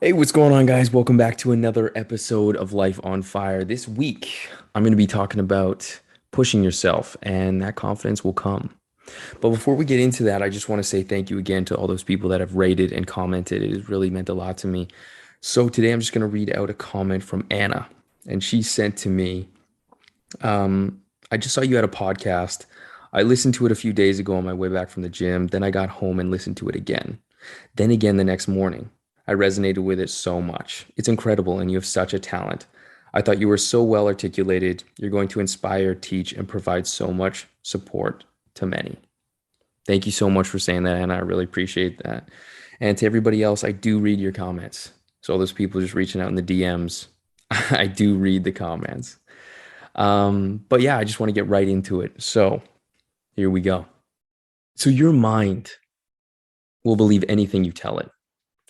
Hey, what's going on, guys? Welcome back to another episode of Life on Fire. This week, I'm going to be talking about pushing yourself, and that confidence will come. But before we get into that, I just want to say thank you again to all those people that have rated and commented. It has really meant a lot to me. So today, I'm just going to read out a comment from Anna, and she sent to me, I just saw you had a podcast. I listened to it a few days ago on my way back from the gym. Then I got home and listened to it again. Then again the next morning. I resonated with it so much. It's incredible, and you have such a talent. I thought you were so well articulated. You're going to inspire, teach, and provide so much support to many. Thank you so much for saying that, and I really appreciate that. And to everybody else, I do read your comments. So all those people just reaching out in the DMs, I do read the comments. But yeah, I just want to get right into it. So here we go. So your mind will believe anything you tell it.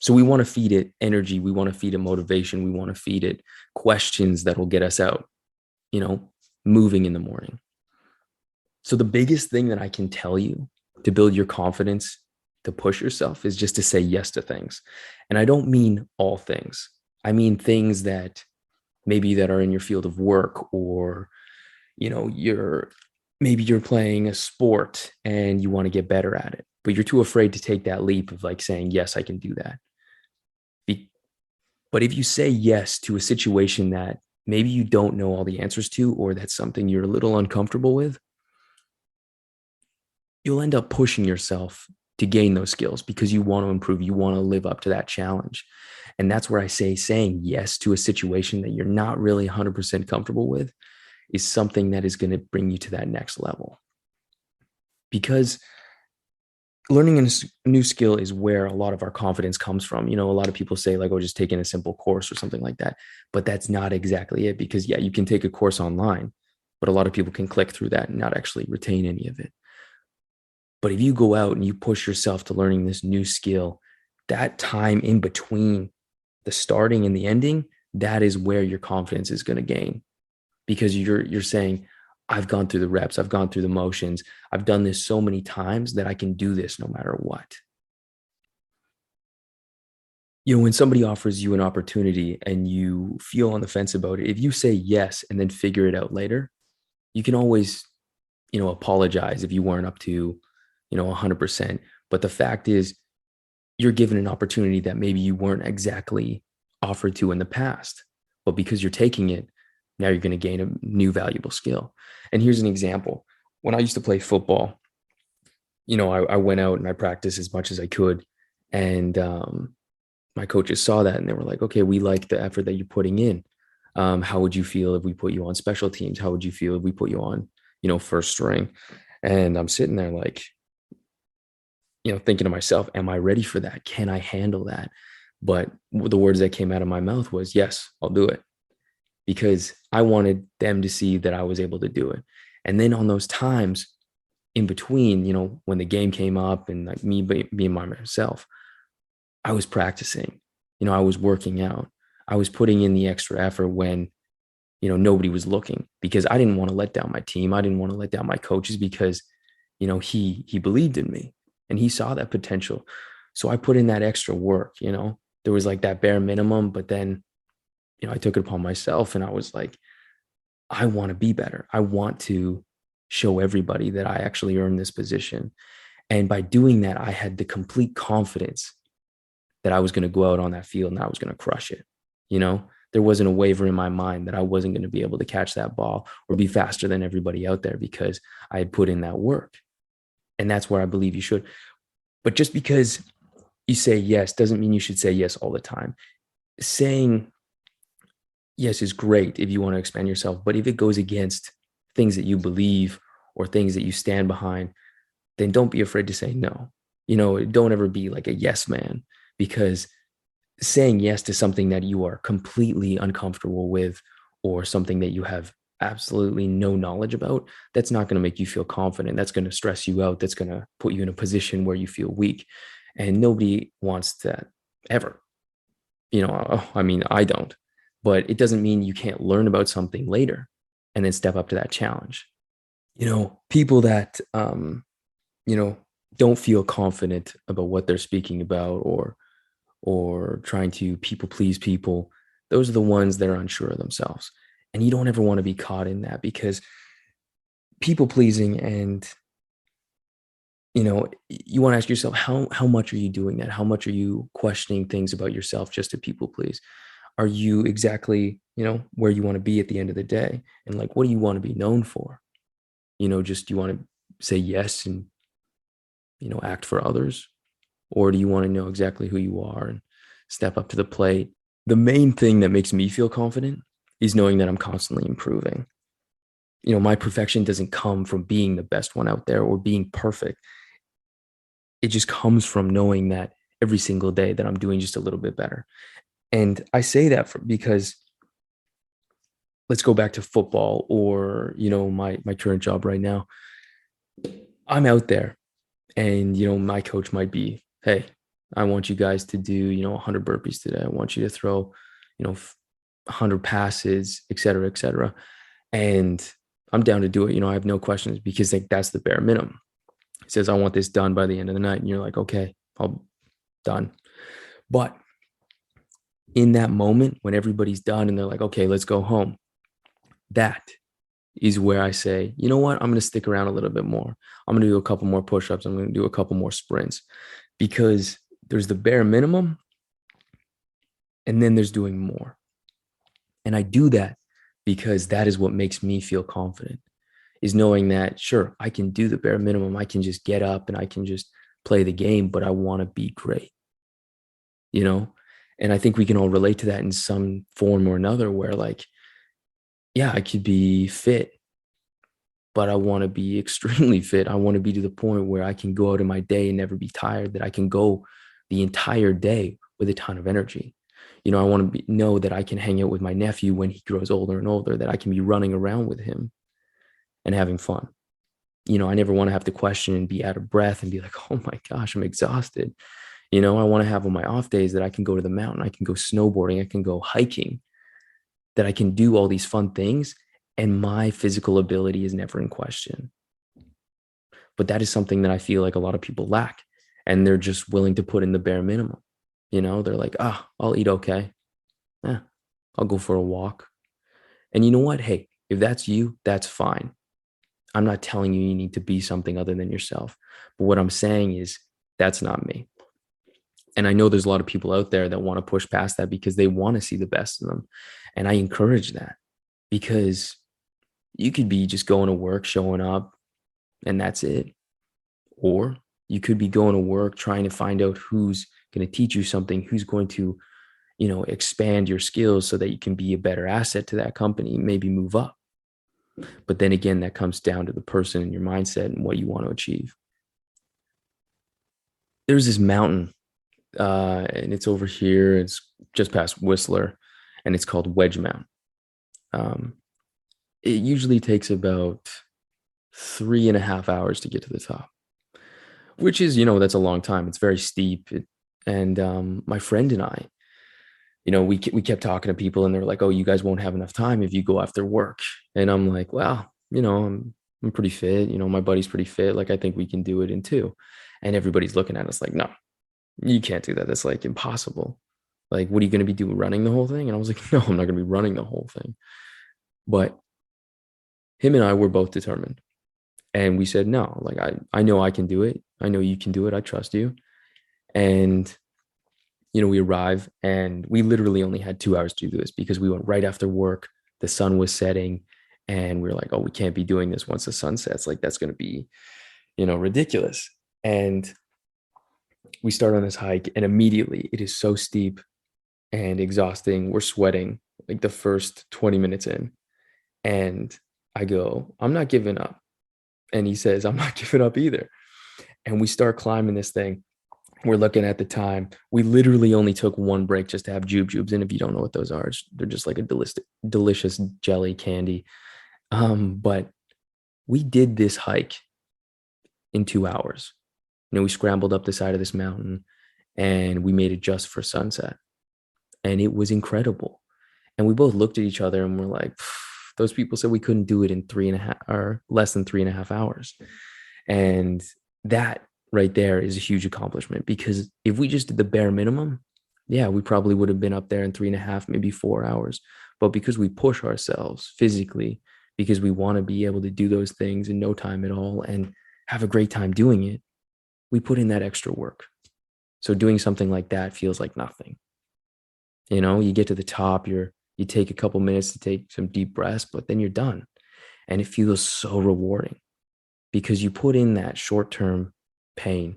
So we want to feed it energy. We want to feed it motivation. We want to feed it questions that will get us out, you know, moving in the morning. So the biggest thing that I can tell you to build your confidence, to push yourself, is just to say yes to things. And I don't mean all things. I mean things that maybe that are in your field of work, or, maybe you're playing a sport and you want to get better at it, but you're too afraid to take that leap of like saying, yes, I can do that. But if you say yes to a situation that maybe you don't know all the answers to, or that's something you're a little uncomfortable with, you'll end up pushing yourself to gain those skills because you want to improve. You want to live up to that challenge. And that's where I say saying yes to a situation that you're not really 100% comfortable with is something that is going to bring you to that next level. Because learning a new skill is where a lot of our confidence comes from. A lot of people say like, oh, just taking a simple course or something like that. But that's not exactly it, because yeah, you can take a course online, but a lot of people can click through that and not actually retain any of it. But if you go out and you push yourself to learning this new skill, that time in between the starting and the ending, that is where your confidence is going to gain, because you're saying, I've gone through the reps, I've gone through the motions, I've done this so many times that I can do this no matter what. When somebody offers you an opportunity and you feel on the fence about it, if you say yes and then figure it out later, you can always, apologize if you weren't up to, 100%. But the fact is, you're given an opportunity that maybe you weren't exactly offered to in the past. But because you're taking it, now you're going to gain a new valuable skill. And here's an example. When I used to play football, I went out and I practiced as much as I could. And my coaches saw that and they were like, okay, we like the effort that you're putting in. How would you feel if we put you on special teams? How would you feel if we put you on, first string? And I'm sitting there like, thinking to myself, am I ready for that? Can I handle that? But the words that came out of my mouth was, yes, I'll do it, because I wanted them to see that I was able to do it. And then on those times in between, when the game came up and like me being myself, I was practicing, I was working out. I was putting in the extra effort when, nobody was looking, because I didn't want to let down my team. I didn't want to let down my coaches, because, he believed in me and he saw that potential. So I put in that extra work, there was like that bare minimum, but then, I took it upon myself and I was like, I want to be better. I want to show everybody that I actually earned this position. And by doing that, I had the complete confidence that I was going to go out on that field and I was going to crush it. There wasn't a waver in my mind that I wasn't going to be able to catch that ball or be faster than everybody out there, because I had put in that work. And that's where I believe you should. But just because you say yes doesn't mean you should say yes all the time. Saying yes is great if you want to expand yourself, but if it goes against things that you believe or things that you stand behind, then don't be afraid to say no. Don't ever be like a yes man, because saying yes to something that you are completely uncomfortable with, or something that you have absolutely no knowledge about, that's not going to make you feel confident. That's going to stress you out. That's going to put you in a position where you feel weak. And nobody wants that ever. I mean, I don't, but it doesn't mean you can't learn about something later and then step up to that challenge. People that, you know, don't feel confident about what they're speaking about, or or trying to people please people, those are the ones that are unsure of themselves. And you don't ever want to be caught in that, because people pleasing, and you want to ask yourself, how much are you doing that? How much are you questioning things about yourself just to people please? Are you exactly, where you want to be at the end of the day? And like, what do you want to be known for? Just, you want to say yes and, act for others? Or do you want to know exactly who you are and step up to the plate? The main thing that makes me feel confident is knowing that I'm constantly improving. My perfection doesn't come from being the best one out there or being perfect. It just comes from knowing that every single day that I'm doing just a little bit better. And I say that because let's go back to football, or, my current job right now. I'm out there and, my coach might be, hey, I want you guys to do, 100 burpees today. I want you to throw, 100 passes, et cetera, et cetera. And I'm down to do it. I have no questions, because like, that's the bare minimum. It says, I want this done by the end of the night. And you're like, okay, I'll done. But in that moment, when everybody's done and they're like, okay, let's go home, that is where I say, you know what? I'm going to stick around a little bit more. I'm going to do a couple more push-ups. I'm going to do a couple more sprints, because there's the bare minimum and then there's doing more. And I do that because that is what makes me feel confident, is knowing that, sure, I can do the bare minimum. I can just get up and I can just play the game, but I want to be great, And I think we can all relate to that in some form or another, where like, yeah, I could be fit, but I want to be extremely fit. I want to be to the point where I can go out in my day and never be tired, that I can go the entire day with a ton of energy. I want to know that I can hang out with my nephew when he grows older and older, that I can be running around with him and having fun. I never want to have to question and be out of breath and be like, oh my gosh, I'm exhausted. I want to have on my off days that I can go to the mountain, I can go snowboarding, I can go hiking, that I can do all these fun things, and my physical ability is never in question. But that is something that I feel like a lot of people lack, and they're just willing to put in the bare minimum. They're like, I'll eat okay. Yeah, I'll go for a walk. And you know what? Hey, if that's you, that's fine. I'm not telling you need to be something other than yourself. But what I'm saying is, that's not me. And I know there's a lot of people out there that want to push past that because they want to see the best of them. And I encourage that, because you could be just going to work, showing up, and that's it. Or you could be going to work trying to find out who's going to teach you something, who's going to, expand your skills so that you can be a better asset to that company, maybe move up. But then again, that comes down to the person and your mindset and what you want to achieve. There's this mountain, and it's over here. It's just past Whistler, and it's called Wedge Mountain. It usually takes about 3.5 hours to get to the top, which is, that's a long time. It's very steep. And my friend and I, we kept talking to people, and they were like, oh, you guys won't have enough time if you go after work. And I'm like, well, I'm pretty fit. My buddy's pretty fit. Like, I think we can do it in two. And everybody's looking at us like, no, you can't do that. That's like impossible. Like, what are you going to be doing, running the whole thing? And I was like, no, I'm not going to be running the whole thing. But him and I were both determined. And we said, no, like, I know I can do it. I know you can do it. I trust you. And, we arrive, and we literally only had 2 hours to do this, because we went right after work. The sun was setting, and we were like, oh, we can't be doing this once the sun sets. Like, that's going to be, ridiculous. And we start on this hike, and immediately it is so steep and exhausting. We're sweating like the first 20 minutes in. And I go, I'm not giving up. And he says, I'm not giving up either. And we start climbing this thing. We're looking at the time. We literally only took one break just to have jujubes. And if you don't know what those are, they're just like a delicious jelly candy. But we did this hike in 2 hours. We scrambled up the side of this mountain, and we made it just for sunset. And it was incredible. And we both looked at each other and we're like, those people said we couldn't do it in 3.5 or less than 3.5 hours. And that right there is a huge accomplishment, because if we just did the bare minimum, yeah, we probably would have been up there in 3.5, maybe 4 hours. But because we push ourselves physically, because we want to be able to do those things in no time at all and have a great time doing it, we put in that extra work. So doing something like that feels like nothing. You get to the top, you take a couple minutes to take some deep breaths, but then you're done. And it feels so rewarding because you put in that short-term pain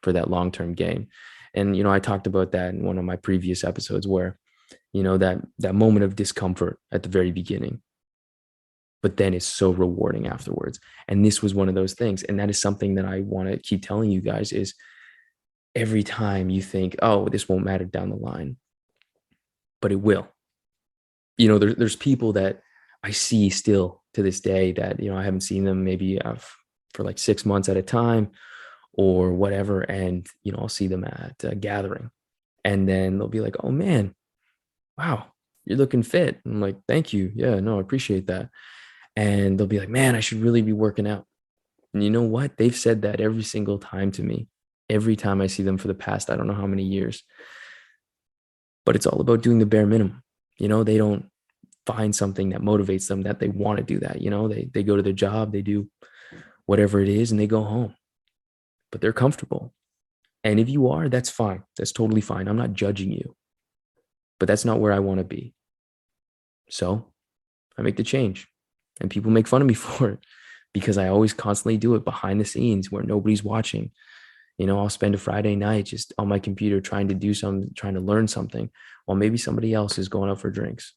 for that long-term gain. And I talked about that in one of my previous episodes where, that moment of discomfort at the very beginning, but then it's so rewarding afterwards. And this was one of those things. And that is something that I want to keep telling you guys is every time you think, oh, this won't matter down the line, but it will. There's people that I see still to this day that, I haven't seen them maybe for like 6 months at a time or whatever. And, I'll see them at a gathering and then they'll be like, oh man, wow, you're looking fit. I'm like, thank you. Yeah, no, I appreciate that. And they'll be like, man, I should really be working out. And you know what? They've said that every single time to me, every time I see them for the past, I don't know how many years, but it's all about doing the bare minimum. They don't find something that motivates them that they want to do that. They go to their job, they do whatever it is and they go home, but they're comfortable. And if you are, that's fine. That's totally fine. I'm not judging you, but that's not where I want to be. So I make the change and people make fun of me for it because I always constantly do it behind the scenes where nobody's watching. I'll spend a Friday night just on my computer trying to do something, trying to learn something while maybe somebody else is going out for drinks.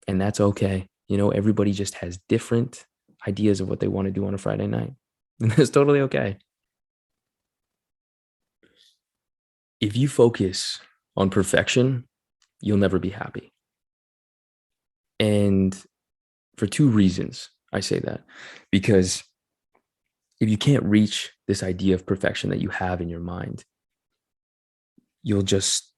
And that's okay. Everybody just has different ideas of what they want to do on a Friday night. And that's totally okay. If you focus on perfection, you'll never be happy. And for two reasons, I say that. Because if you can't reach this idea of perfection that you have in your mind, you'll just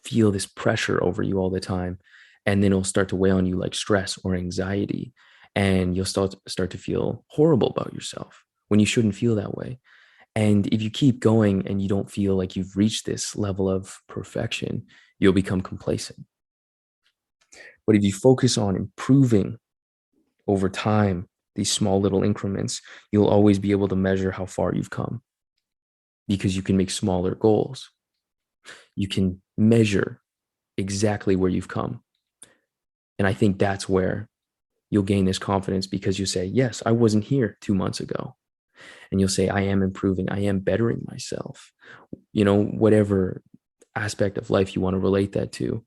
feel this pressure over you all the time. And then it'll start to weigh on you like stress or anxiety. And you'll start to feel horrible about yourself when you shouldn't feel that way. And if you keep going and you don't feel like you've reached this level of perfection, you'll become complacent. But if you focus on improving over time, these small little increments, you'll always be able to measure how far you've come because you can make smaller goals. You can measure exactly where you've come. And I think that's where you'll gain this confidence because you say, yes, I wasn't here 2 months ago. And you'll say, I am improving. I am bettering myself. Whatever aspect of life you want to relate that to,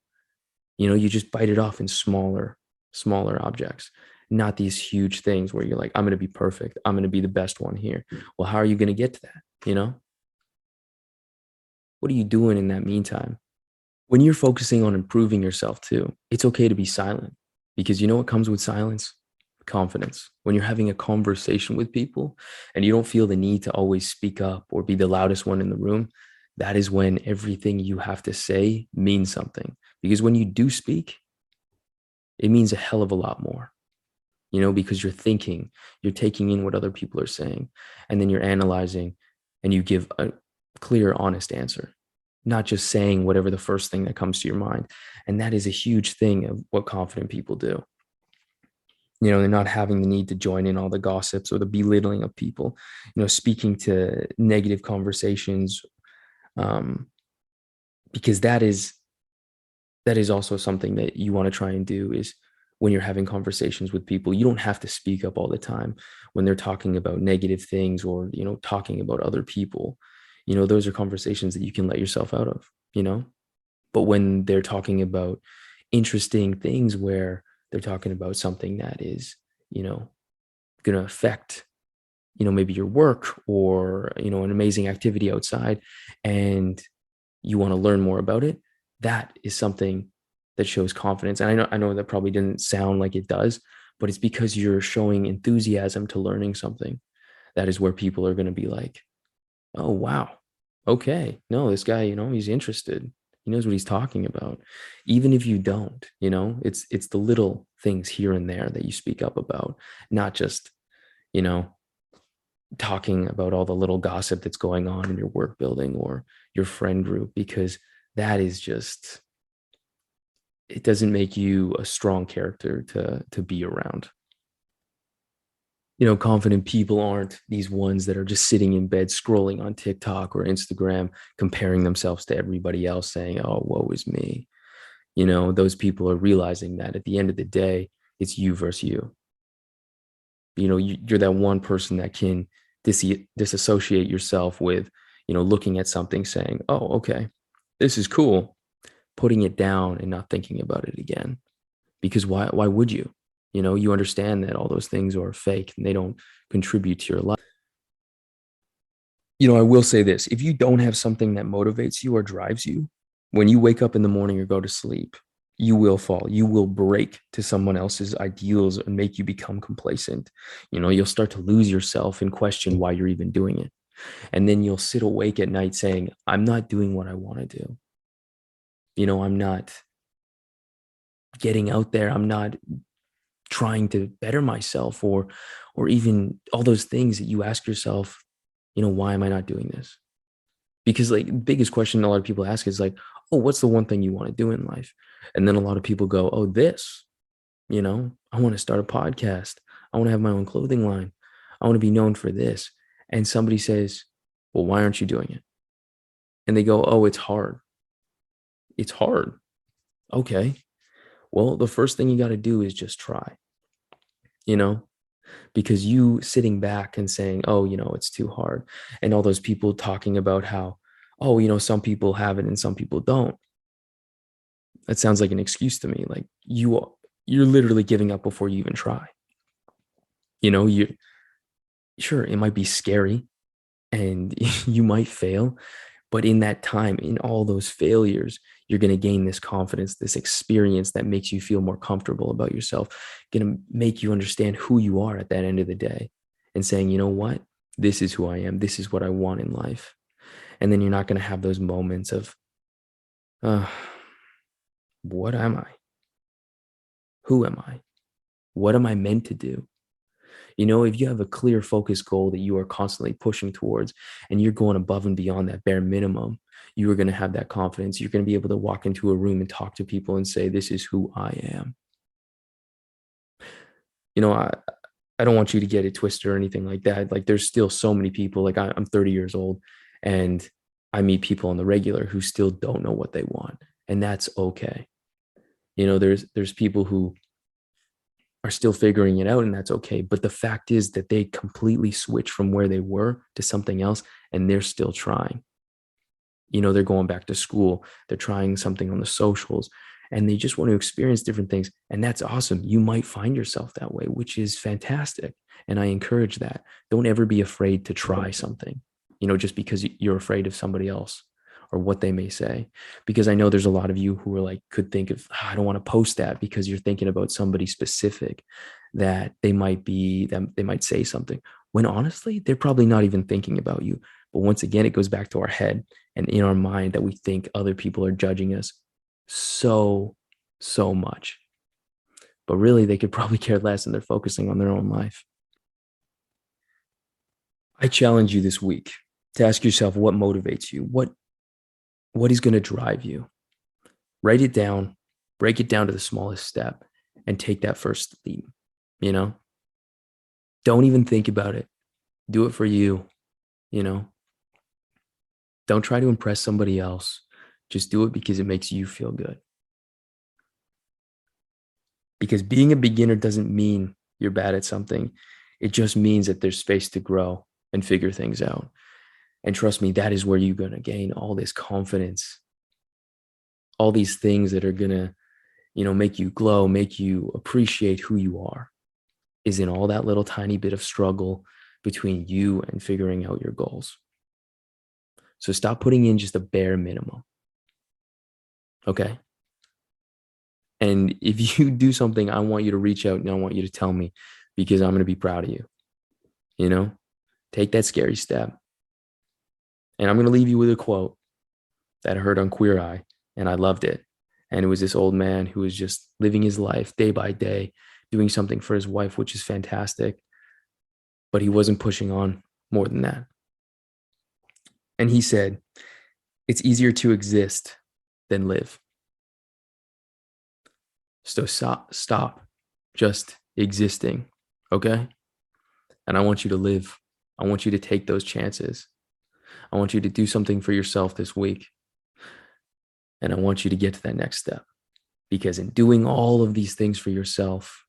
you just bite it off in smaller objects, not these huge things where you're like, I'm going to be perfect. I'm going to be the best one here. Well, how are you going to get to that? What are you doing in that meantime? When you're focusing on improving yourself too, it's okay to be silent because you know what comes with silence? Confidence. When you're having a conversation with people and you don't feel the need to always speak up or be the loudest one in the room, that is when everything you have to say means something. Because when you do speak, it means a hell of a lot more, because you're thinking, you're taking in what other people are saying, and then you're analyzing and you give a clear, honest answer, not just saying whatever the first thing that comes to your mind. And that is a huge thing of what confident people do. They're not having the need to join in all the gossips or the belittling of people, speaking to negative conversations, because that is also something that you want to try and do is when you're having conversations with people, you don't have to speak up all the time when they're talking about negative things or, talking about other people. Those are conversations that you can let yourself out of, but when they're talking about interesting things where they're talking about something that is, going to affect, maybe your work or, an amazing activity outside and you want to learn more about it, that is something that shows confidence. And I know that probably didn't sound like it does, but it's because you're showing enthusiasm to learning something. That is where people are going to be like, oh, wow. Okay. No, this guy, he's interested. He knows what he's talking about. Even if you don't, it's the little things here and there that you speak up about, not just, talking about all the little gossip that's going on in your work building or your friend group, because that is just, it doesn't make you a strong character to be around. Confident people aren't these ones that are just sitting in bed scrolling on TikTok or Instagram, comparing themselves to everybody else, saying, "Oh, woe is me." Those people are realizing that at the end of the day, it's you versus you. You're that one person that can disassociate yourself with, looking at something, saying, "Oh, okay, this is cool," putting it down and not thinking about it again. Because why would you? You understand that all those things are fake and they don't contribute to your life. I will say this: if you don't have something that motivates you or drives you, when you wake up in the morning or go to sleep, you will fall. You will break to someone else's ideals and make you become complacent. You'll start to lose yourself and question why you're even doing it. And then you'll sit awake at night saying, "I'm not doing what I want to do. I'm not getting out there. I'm not trying to better myself," or even all those things that you ask yourself, why am I not doing this? Because like the biggest question a lot of people ask is like, "Oh, what's the one thing you want to do in life?" And then a lot of people go, "Oh, this, I want to start a podcast. I want to have my own clothing line. I want to be known for this." And somebody says, "Well, why aren't you doing it?" And they go, "Oh, it's hard." It's hard. Okay. Well, the first thing you got to do is just try, you know, because you sitting back and saying, "Oh, it's too hard." And all those people talking about how, "Oh, some people have it and some people don't." That sounds like an excuse to me. Like you're literally giving up before you even try. You sure it might be scary and you might fail, but in that time, in all those failures, you're going to gain this confidence, this experience that makes you feel more comfortable about yourself, going to make you understand who you are at that end of the day and saying, "You know what? This is who I am. This is what I want in life." And then you're not going to have those moments of, uh, what am I? Who am I? What am I meant to do? If you have a clear focus goal that you are constantly pushing towards and you're going above and beyond that bare minimum, you are going to have that confidence. You're going to be able to walk into a room and talk to people and say, "This is who I am." You know, I, I don't want you to get it twisted or anything like that. Like there's still so many people, like I'm 30 years old and I meet people on the regular who still don't know what they want. And that's okay. There's people who are still figuring it out and that's okay. But the fact is that they completely switch from where they were to something else and they're still trying. They're going back to school, they're trying something on the socials and they just want to experience different things. And that's awesome. You might find yourself that way, which is fantastic. And I encourage that. Don't ever be afraid to try something, just because you're afraid of somebody else or what they may say. Because I know there's a lot of you who are like, could think of, I don't want to post that because you're thinking about somebody specific that they might say something when honestly, they're probably not even thinking about you. But once again, it goes back to our head and in our mind that we think other people are judging us so, so much. But really, they could probably care less and they're focusing on their own life. I challenge you this week to ask yourself what motivates you, what is going to drive you. Write it down, break it down to the smallest step, and take that first leap. You know, don't even think about it. Do it for you. You know, don't try to impress somebody else. Just do it because it makes you feel good. Because being a beginner doesn't mean you're bad at something. It just means that there's space to grow and figure things out. And trust me, that is where you're going to gain all this confidence, all these things that are going to, make you glow, make you appreciate who you are, is in all that little tiny bit of struggle between you and figuring out your goals. So stop putting in just a bare minimum. Okay. And if you do something, I want you to reach out and I want you to tell me because I'm going to be proud of you. Take that scary step. And I'm going to leave you with a quote that I heard on Queer Eye and I loved it. And it was this old man who was just living his life day by day, doing something for his wife, which is fantastic. But he wasn't pushing on more than that. And he said, "It's easier to exist then live. So stop just existing, okay? And I want you to live. I want you to take those chances. I want you to do something for yourself this week. And I want you to get to that next step. Because in doing all of these things for yourself,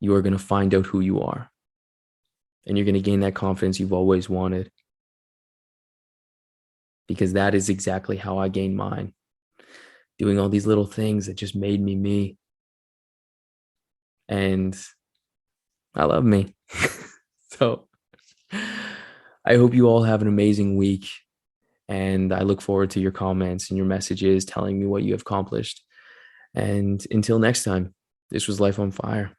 you are going to find out who you are. And you're going to gain that confidence you've always wanted. Because that is exactly how I gained mine. Doing all these little things that just made me me. And I love me. So I hope you all have an amazing week. And I look forward to your comments and your messages telling me what you have accomplished. And until next time, this was Life on Fire.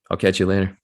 I'll catch you later.